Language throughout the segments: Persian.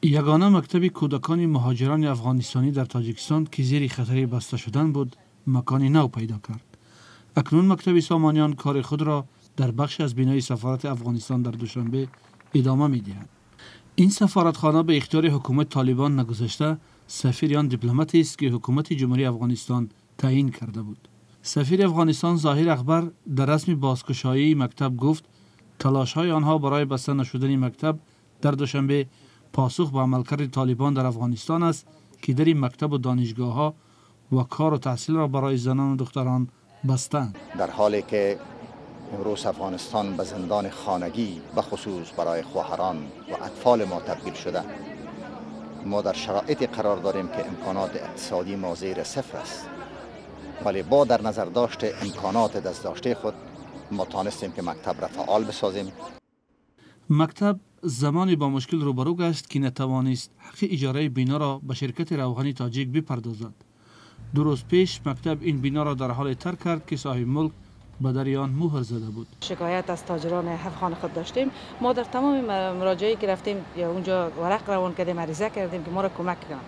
یگانه مکتب کودکان مهاجران افغانستانی در تاجیکستان که زیر خطر بسته شدن بود مکان نو پیدا کرد. اکنون مکتب سامانیان کار خود را در بخش از بینای سفارت افغانستان در دوشنبه ادامه می‌دهد. این سفارتخانه به اختیار حکومت طالبان نگذشته سفیر آن دیپلماتی است که حکومت جمهوری افغانستان تعیین کرده بود. سفیر افغانستان ظاهر اکبر در رسم بازگشایی مکتب گفت تلاش‌های آنها برای بسته نشدن مکتب در دوشنبه پاسخ به عملکرد طالبان در افغانستان است که در این مکتب و دانشگاه‌ها و کار و تحصیل را برای زنان و دختران بستند. در حالی که امروز افغانستان به زندان خانگی به خصوص برای خواهران و اطفال ما تبدیل شده، ما در شرایطی قرار داریم که امکانات اقتصادی ما زیر صفر است، ولی با در نظر داشت امکانات دست داشته خود ما تانستیم که مکتب را فعال بسازیم. مکتب زمانی با مشکل روبرو گشت که نتوانست حق اجاره بینا را به شرکت روغنی تاجیک بپردازد. 2 روز پیش مکتب این بینا را در حال ترک کرد که صاحب ملک به در آن مهر زده بود. شکایت از تاجران افغان خود داشتیم. ما در تمام مراجعی که رفتیم یا اونجا ورق روان کردیم، عریضه کردیم که ما را کمک کنن.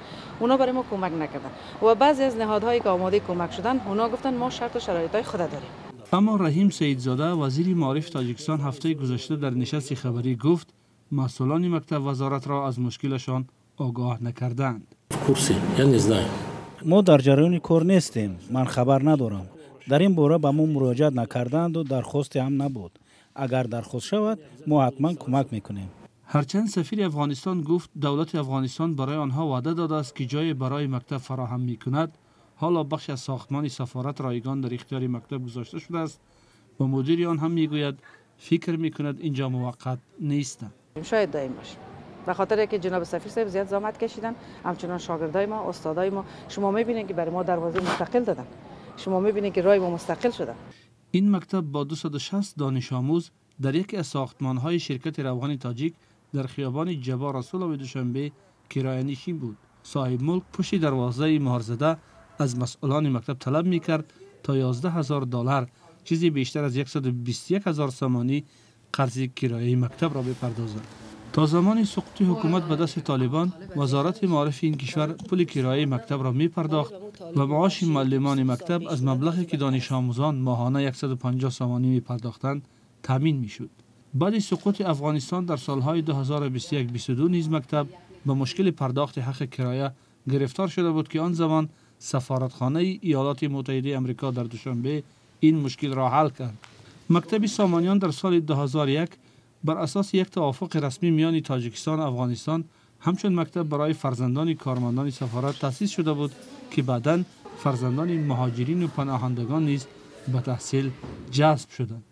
اونا برای ما کمک نکردن و بعضی از نهادهایی که آماده کمک شدن اونا گفتن ما شرط و شرایطای خود داریم. اما رحیم سیدزاده وزیر معارف تاجیکستان هفته گذشته در نشست خبری گفت مسئولان مکتب وزارت را از مشکلشان آگاه نکردند. ما در جریان کار نیستیم. من خبر ندارم. در این باره به ما مراجعت نکردند و درخواست هم نبود. اگر درخواست شود ما حتما کمک میکنیم. هرچند سفیر افغانستان گفت دولت افغانستان برای آنها وعده داده است که جای برای مکتب فراهم میکند، حالا بخش از ساختمان سفارت رایگان در اختیار مکتب گذاشته شده است و مدیر آن هم میگوید فکر میکند اینجا موقت نیست. شاید دائم باشه. به خاطر که جناب سفیر صاحب زیاد زحمت کشیدن، همچنان شاگردای ما، استادای ما، شما میبینید که برای ما دروازه مستقل دادن. شما میبینید که راه ما مستقل شده. این مکتب با 260 دانش آموز در یکی از ساختمان‌های شرکت روغن تاجیک در خیابان جبا رسول و دوشنبه کرایه نشین بود. صاحب ملک پشت دروازه مهر زده از مسئولان مکتب طلب میکرد تا $11,000 چیزی بیشتر از 121,000 سامانی قرض کرایه مکتب را بپردازند. تا زمان سقوط حکومت به دست طالبان، وزارت معارف این کشور پول کرایه مکتب را می پرداخت و معاش معلمان مکتب از مبلغی که دانش آموزان ماهانه 150 سامانی می پرداختند تامین می شد. بعد سقوط افغانستان در سالهای 2021-22 نیز مکتب به مشکل پرداخت حق کرایه گرفتار شده بود که آن زمان سفارتخانه ایالات متحده آمریکا در دوشنبه این مشکل را حل کرد. مکتب سامانیان در سال 2001 بر اساس یک توافق رسمی میان تاجیکستان و افغانستان همچون مکتب برای فرزندان کارمندان سفارت تأسیس شده بود که بعداً فرزندان مهاجرین و پناهندگان نیز به تحصیل جذب شدند.